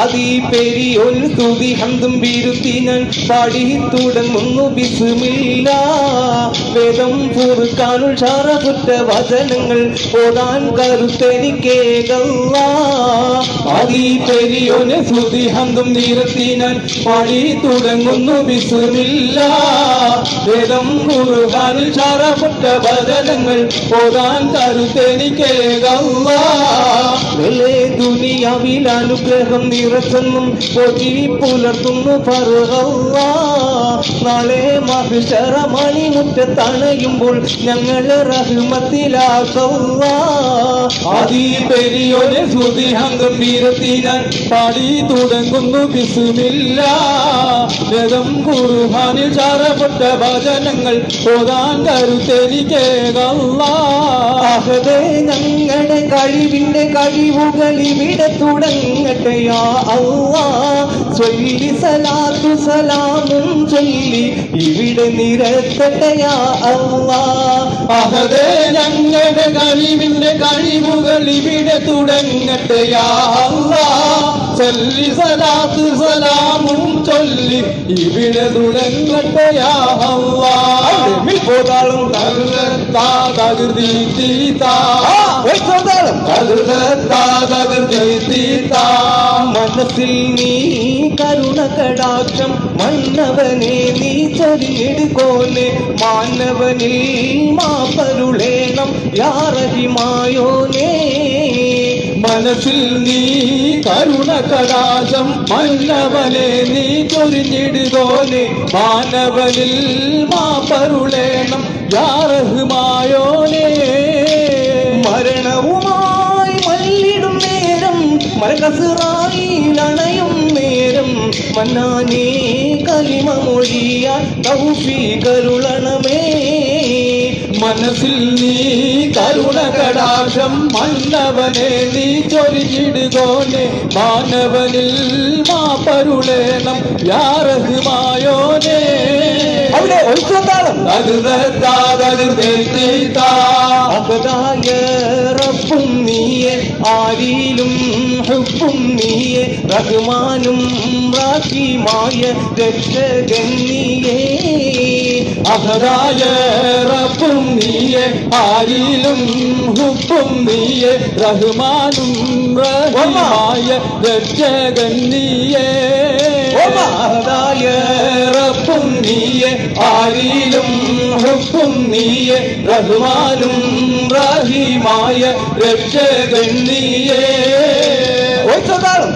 അതി പെരിയൊരു സ്തുതി ഹംദും ബിരുത്തി ഞാൻ പാടി തുടങ്ങുന്നു ബിസ്മില്ല. വേദം പൂർക്കാനുൾ ഷറഫുറ്റ വചനങ്ങൾ ഓതാൻ കരുത്തെനിക്കേകല്ല. അതി പെരിയൊരു സ്തുതി ഹംദും ബിരുത്തി ഞാൻ പാടി തുടങ്ങുന്നു ബിസ്മില്ല. വേദം പൂർക്കാനുൾ ഷറഫുറ്റ വചനങ്ങൾ ഓതാൻ കരുത്തെനിക്കേകല്ല. ദുനിയാവിൽ അനുഗ്രഹം നിറച്ചെന്നും പോറ്റി പുലർത്തുന്നു ഫർഹല്ല. നാളെ മഹ്ശറ മണിമുറ്റത്തണയുമ്പോൾ ഞങ്ങളെ റഹ്മത്തിലാക്കല്ല. അതി പെരിയൊരു സ്തുതി ഹംദും ബിരുത്തി ഞാൻ പാടി തുടങ്ങുന്നു ബിസ്മില്ല. വേദം ഖുർആനിൽ ഷറഫുറ്റ വചനങ്ങൾ ഓതാൻ കരുത്തെനിക്കേകല്ല. അഹദേ ഞങ്ങളുടെ കഴിവിന്റെ കഴിവുകൾ ഇവിടെ തുടങ്ങട്ടെ യാ അല്ലാഹ്. ചൊല്ലി സലാത്തു സലാമും ചൊല്ലി ഇവിടെ നിരത്തട്ടെ യാ അല്ലാഹ്. അഹദേ ഞങ്ങളുടെ കഴിവിന്റെ കഴിവുകൾ ഇവിടെ തുടങ്ങട്ടെ യാ അല്ലാഹ്. ചൊല്ലി സലാത്തു സലാമും ചൊല്ലി ഇവിടെ തുടങ്ങട്ടെ യാ അല്ലാഹ്. പോതാളും മനസ്സിൽ നീ കരുണ കടാക്ഷം മന്നവനെ നീ ചൊരിഞ്ഞെടുക്കോനെ. മാനവനിൽ മാപ്പരുളേണം യാ റഹിമായോനേ. മനസ്സിൽ നീ കരുണ കടാശം മന്നവനെ നീ ചൊരിഞ്ഞിടുകോനെ. മാനവനിൽ മാപ്പരുളേണം യാ റഹ്മായോനേ. മരണവുമായി മല്ലിടും നേരം മരകസുറായിലണയും നേരം മന്നാനേ കലിമ മൊഴിയാൻ തൗഫീഖരുളണമേ. മനസ്സിൽ നീ കരുണ കടാക്ഷം മന്നവനെ നീ ചൊരിഞ്ഞിടുകോനെ. മാനവനിൽ മാപ്പരുളേണം യാ റഹ്മായോനേ. അവിടെ ഒഴിച്ചോത്താളം അഹദായ റബ്ബും നീയെ ആരിലും ഹുബ്ബും നീയെ റഹ്മാനും റഹീമായ രക്ഷകൻ നീയേ. അഹദായ റബ്ബും നീയെ ആരിലും ഹുബ്ബും നീയെ റഹ്മാനും റഹീമായ രക്ഷകൻ നീയേ. അഹദായ റബ്ബും നീയെ ആരിലും ഹുബ്ബും നീയെ റഹ്മാനും റഹീമായ രക്ഷകൻ നീയേ. ഒഴിച്ചോത്താളം